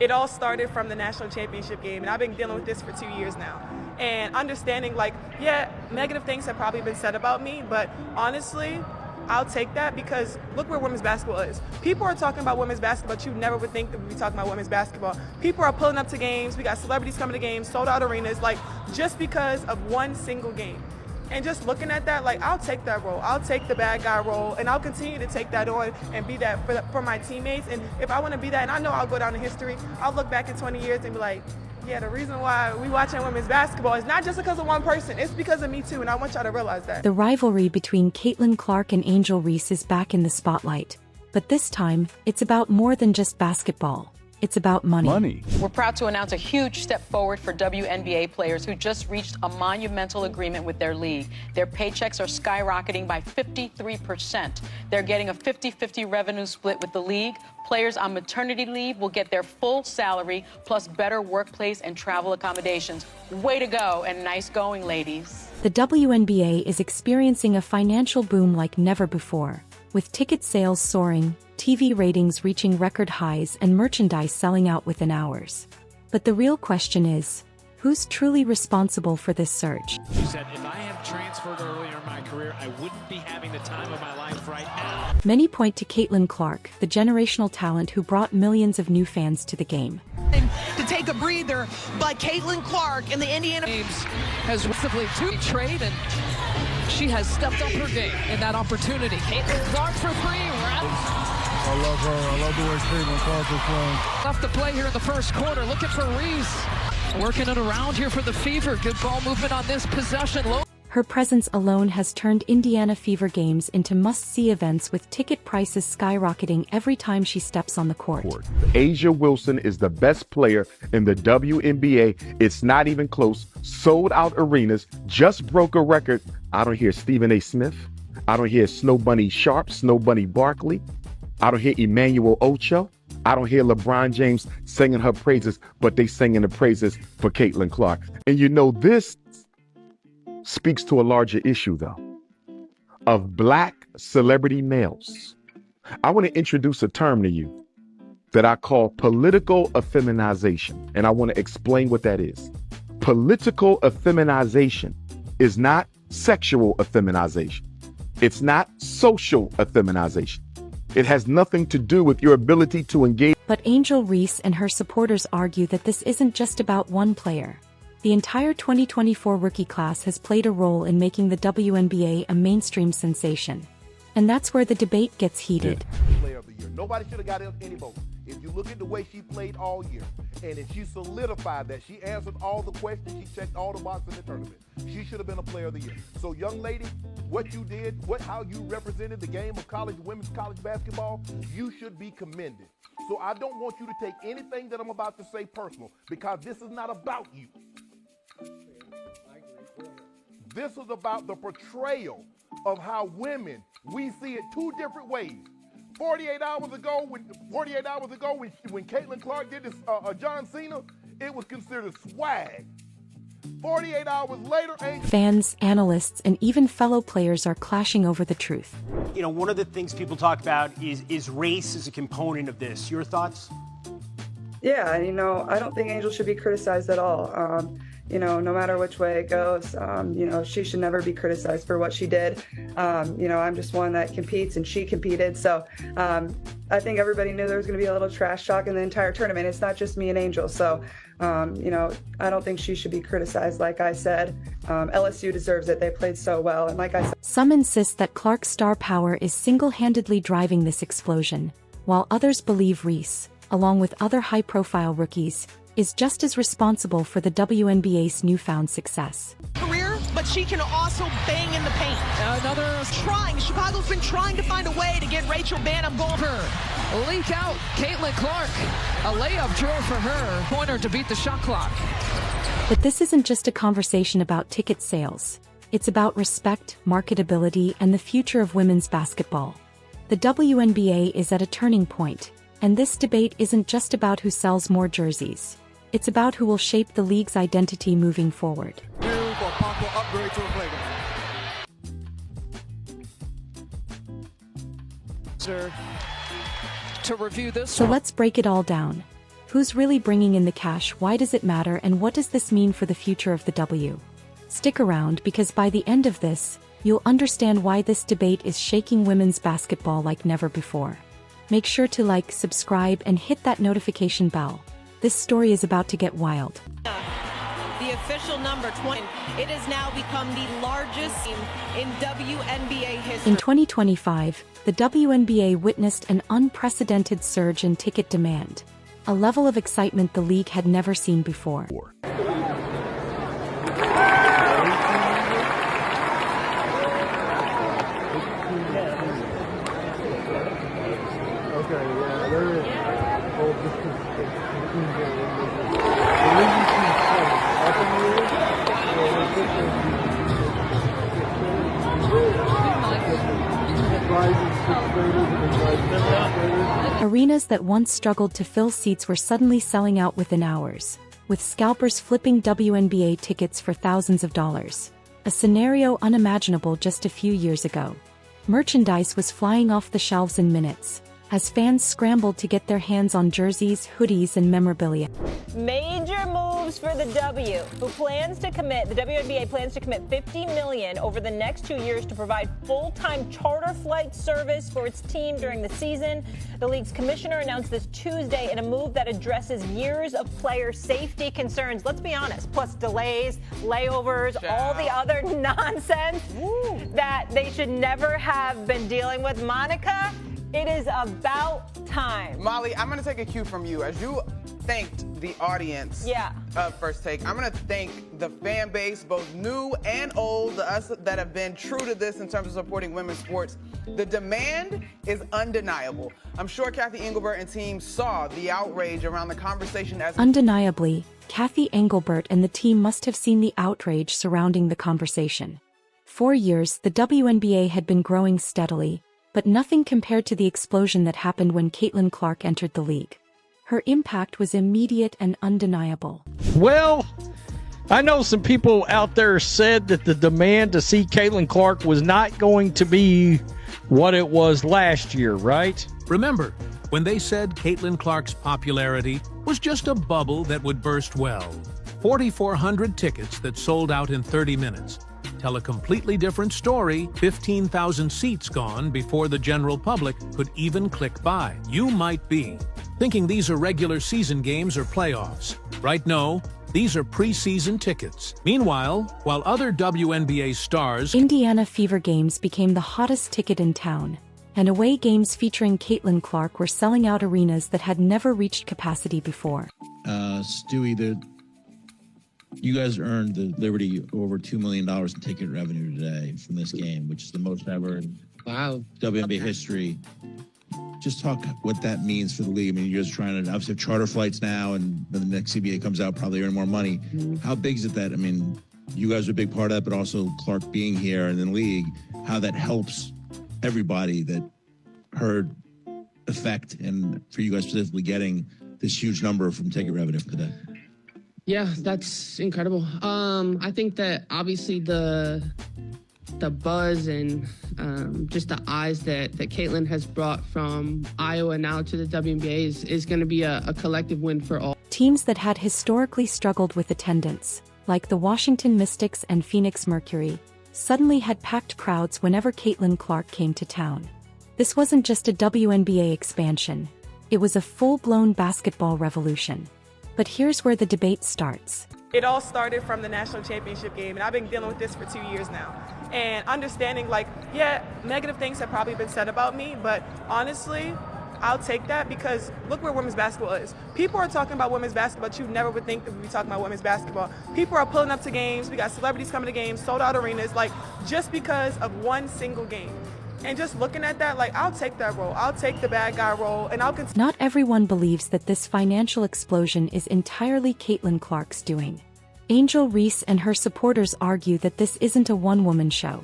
It all started from the national championship game, and I've been dealing with this for 2 years now. And understanding, like, yeah, negative things have probably been said about me, but honestly, I'll take that because look where women's basketball is. People are talking about women's basketball, but you never would think that we'd be talking about women's basketball. People are pulling up to games. We got celebrities coming to games, sold out arenas, like, just because of one single game. And just looking at that, like, I'll take that role. I'll take the bad guy role, and I'll continue to take that on and be that for my teammates. And if I want to be that, and I know I'll go down in history, I'll look back in 20 years and be like, yeah, the reason why we watching women's basketball is not just because of one person. It's because of me, too, and I want y'all to realize that. The rivalry between Caitlin Clark and Angel Reese is back in the spotlight. But this time, it's about more than just basketball. It's about money. We're proud to announce a huge step forward for WNBA players who just reached a monumental agreement with their league. Their paychecks are skyrocketing by 53%. They're getting a 50-50 revenue split with the league. Players on maternity leave will get their full salary plus better workplace and travel accommodations. Way to go and nice going, ladies. The WNBA is experiencing a financial boom like never before, with ticket sales soaring, TV ratings reaching record highs, and merchandise selling out within hours. But the real question is, who's truly responsible for this surge? She said, if I had transferred earlier in my career, I wouldn't be having the time of my life right now. Many point to Caitlin Clark, the generational talent who brought millions of new fans to the game. To take a breather, but Caitlin Clark in the Indiana Games has recently to trade, and she has stepped up her game in that opportunity. Caitlin Clark for three. I love her. I love the way Caitlin Clark is playing. Left to play here in the first quarter. Looking for Reese. Working it around here for the Fever. Good ball movement on this possession. Her presence alone has turned Indiana Fever games into must-see events, with ticket prices skyrocketing every time she steps on the court. A'ja Wilson is the best player in the WNBA. It's not even close. Sold out arenas. Just broke a record. I don't hear Stephen A. Smith. I don't hear Snow Bunny Sharp, Snow Bunny Barkley. I don't hear Emmanuel Ocho. I don't hear LeBron James singing her praises, but they singing the praises for Caitlin Clark. And you know, this speaks to a larger issue, though, of black celebrity males. I want to introduce a term to you that I call political effeminization, and I want to explain what that is. Political effeminization is not sexual effeminization. It's not social effeminization. It has nothing to do with your ability to engage. But Angel Reese and her supporters argue that this isn't just about one player. The entire 2024 rookie class has played a role in making the WNBA a mainstream sensation. And that's where the debate gets heated. Player of the year. Nobody should have got any votes. If you look at the way she played all year, and if she solidified that, she answered all the questions, she checked all the boxes in the tournament, she should have been a player of the year. So, young lady, what you did, how you represented the game of women's college basketball, you should be commended. So I don't want you to take anything that I'm about to say personal, because this is not about you. This is about the portrayal of how women, we see it two different ways. 48 hours ago, when Caitlin Clark did this, John Cena, it was considered swag. 48 hours later, fans, analysts, and even fellow players are clashing over the truth. You know, one of the things people talk about is race as a component of this. Your thoughts? Yeah, you know, I don't think Angel should be criticized at all. You know, no matter which way it goes, you know, she should never be criticized for what she did. You know, I'm just one that competes, and she competed. So I think everybody knew there was going to be a little trash talk in the entire tournament. It's not just me and Angel. So, you know, I don't think she should be criticized. Like I said, LSU deserves it. They played so well. And like I said, some insist that Clark's star power is single-handedly driving this explosion, while others believe Reese, along with other high-profile rookies, is just as responsible for the WNBA's newfound success. Career, but she can also bang in the paint. Chicago's been trying to find a way to get Rachel Banham going. Leak out, Caitlin Clark. A layup drill for her. Pointer to beat the shot clock. But this isn't just a conversation about ticket sales. It's about respect, marketability, and the future of women's basketball. The WNBA is at a turning point, and this debate isn't just about who sells more jerseys. It's about who will shape the league's identity moving forward. To review this, so let's break it all down. Who's really bringing in the cash? Why does it matter? And what does this mean for the future of the W? Stick around, because by the end of this, you'll understand why this debate is shaking women's basketball like never before. Make sure to like, subscribe, and hit that notification bell. This story is about to get wild. The official number 20. It has now become the largest in WNBA history. In 2025, the WNBA witnessed an unprecedented surge in ticket demand, a level of excitement the league had never seen before. Arenas that once struggled to fill seats were suddenly selling out within hours, with scalpers flipping WNBA tickets for thousands of dollars, a scenario unimaginable just a few years ago. Merchandise was flying off the shelves in minutes, as fans scrambled to get their hands on jerseys, hoodies, and memorabilia. Major moves for the W, the WNBA plans to commit $50 million over the next 2 years to provide full-time charter flight service for its team during the season. The league's commissioner announced this Tuesday in a move that addresses years of player safety concerns. Let's be honest, plus delays, layovers, all the other nonsense that they should never have been dealing with. Monica, it is about time. Molly, I'm going to take a cue from you. As you thanked the audience of First Take, I'm going to thank the fan base, both new and old, us that have been true to this in terms of supporting women's sports. The demand is undeniable. I'm sure Kathy Engelbert and team saw the outrage around the conversation as... Undeniably, Kathy Engelbert and the team must have seen the outrage surrounding the conversation. For years, the WNBA had been growing steadily, but nothing compared to the explosion that happened when Caitlin Clark entered the league. Her impact was immediate and undeniable. Well, I know some people out there said that the demand to see Caitlin Clark was not going to be what it was last year, right? Remember, when they said Caitlin Clark's popularity was just a bubble that would burst well. 4,400 tickets that sold out in 30 minutes. Tell a completely different story. 15,000 seats gone before the general public could even click buy. You might be thinking these are regular season games or playoffs. Right? No, these are preseason tickets. Meanwhile, while other WNBA stars... Indiana Fever games became the hottest ticket in town, and away games featuring Caitlin Clark were selling out arenas that had never reached capacity before. Stewie, you guys earned the Liberty over $2 million in ticket revenue today from this game, which is the most ever in WNBA history. Just talk what that means for the league. I mean, you guys are trying to obviously have charter flights now, and then the next CBA comes out, probably earn more money. How big is it that, I mean, you guys are a big part of that, but also Clark being here and then league, how that helps everybody that heard effect, and for you guys specifically getting this huge number from ticket revenue for today? Yeah, that's incredible. I think that obviously the buzz and just the eyes that Caitlin has brought from Iowa now to the WNBA is going to be a collective win for all. Teams that had historically struggled with attendance, like the Washington Mystics and Phoenix Mercury, suddenly had packed crowds whenever Caitlin Clark came to town. This wasn't just a WNBA expansion, it was a full-blown basketball revolution. But here's where the debate starts. It all started from the national championship game, and I've been dealing with this for 2 years now. And understanding, negative things have probably been said about me, but honestly, I'll take that because look where women's basketball is. People are talking about women's basketball, but you never would think that we'd be talking about women's basketball. People are pulling up to games. We got celebrities coming to games, sold out arenas, just because of one single game. And just looking at that, I'll take that role. I'll take the bad guy role, and I'll continue. Not everyone believes that this financial explosion is entirely Caitlin Clark's doing. Angel Reese and her supporters argue that this isn't a one-woman show.